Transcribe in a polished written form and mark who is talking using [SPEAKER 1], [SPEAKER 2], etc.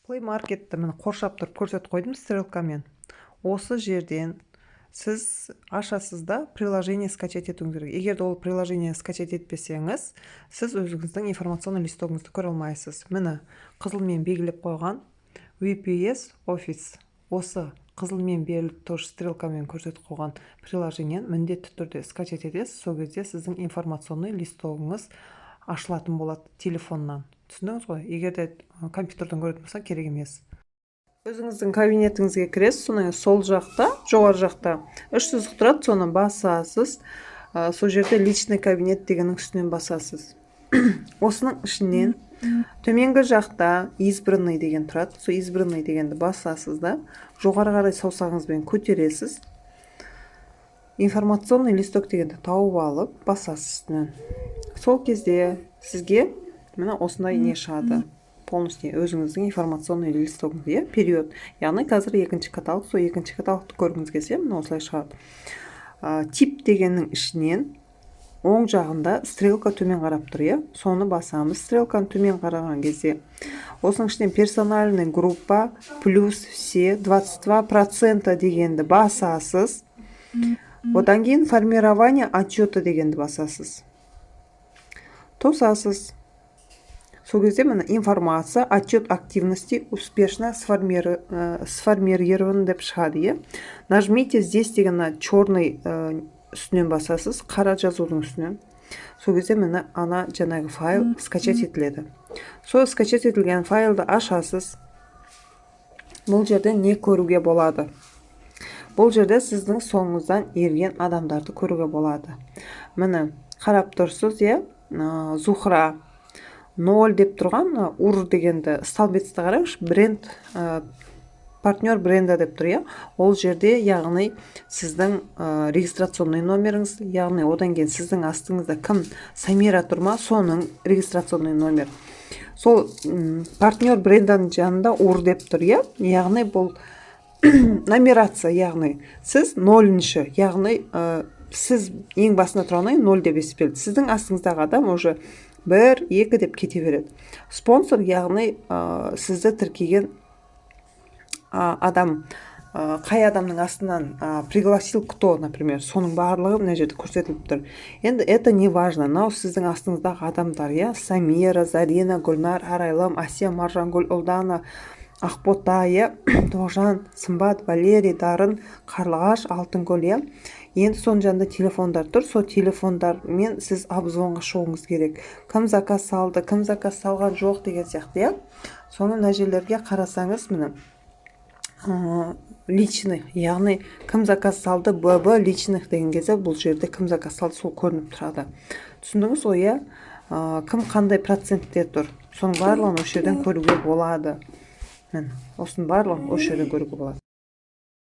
[SPEAKER 1] Play Market'te мені қоршап тұрып көрсетіп қойдым стрелкамен. Осы жерден сіз ашасыз да приложение скачать етуіңіз керек. Егер де ол приложение скачать етпесеңіз, сіз өзіңіздің информационный листогыңызды көре алмайсыз. Мені қызылмен белгілеп қойған VPS Office. Осы қызылмен беріліп тұр стрелкамен көрсетіп қойған приложениені міндетті түрде скачать етесіз. Сол кезде сіздің информационный листогыңыз ашылатын болады телефоннан. Түсіндіңіз ғой? Егер де компьютерден көретін болса, керек емес. Өзіңіздің кабинетіңізге кіресіз, соны сол жақта, жоғары жақта 3 сызық тұрады, соны басасыз. Сол жерде личный кабинет дегеннің үстінен басасыз. Осының ішінен төменгі жақта избранный деген тұрады. Сол избранный дегенді басасыз да, жоғары қарай саусағыңызбен көтересіз. Информационный листок дегенді тауып алып басасыз үстінен. Сол кезде сізге міне осындай не шығады. Полностью өзіңіздің информационный листогыңыз, период. Яғни қазір екінші каталог, сол екінші каталогты көргіңіз келсе, міне осылай шығады. Тип дегеннің ішінен оң жағында стрелка төмен қарап тұр, соны басамыз. Стрелканы төмен қараған кезде осының ішінен персональный группа плюс все 22% дегенді басасыз. Одан кейін формирование отчета дегенді басасыз. Тосасыз. Сол кезде міне информация, отчет активности успешно сформирован деп шығады. Нажмите здесь деген черный үстінен басасыз, қара жазудың үстінен. Сол кезде міне ана жаңағы файл скачать етіледі. Сол скачать етілген файлды ашасыз. Бұл жерде не көруге болады? Бұл жерде сіздің соңыңыздан ерген адамдарды көруге болады. Міне қарап тұрсыз, Зухра 0 деп тұрған ур дегенді столбецті қараңыз, бренд, партнер бренда деп тұр, ол жерде яғни сіздің регистрационный номеріңіз, яғни одан кейін сіздің астыңызда кім Самира тұрма, соның регистрационный номер. Сол партнер бренданың жанында ур деп тұр, яғни бұл номерация, яғни сіз 0-ші, яғни сіз ең басына тұрғанай 0 деп есептелді. Сіздің астыңыздағы адам уже 1, 2 деп кете береді. Спонсор, яғни сізді тіркеген адам, қай адамның астынан пригласил кто, например, соның барлығы мына жерде көрсетіліп тұр. Енді это не важно. Мынау сіздің астыңыздағы адамдар, Самира, Зарина, Гүлнар, Арайлым, Асия, Маржангүл, Ұлдана, Ақбота, Тоғжан, Сымбат, Валерий, Дарын, Қарлығаш, Алтынгүл, Енді соның жанында телефондар тұр, сол телефондармен сіз обзвонға шығуыңыз керек. Кім заказ салды, кім заказ салған жоқ деген сияқты, соны мына жерлерге қарасаңыз, міне личный, яғни кім заказ салды, ББ личных деген кезде бұл жерде кім заказ салды, сол көрініп тұрады. Түсіндіңіз ғой, кім қандай процентте тұр, соның барлығын осы жерден көруге болады. Осының барлығын осы жерден көруге болады.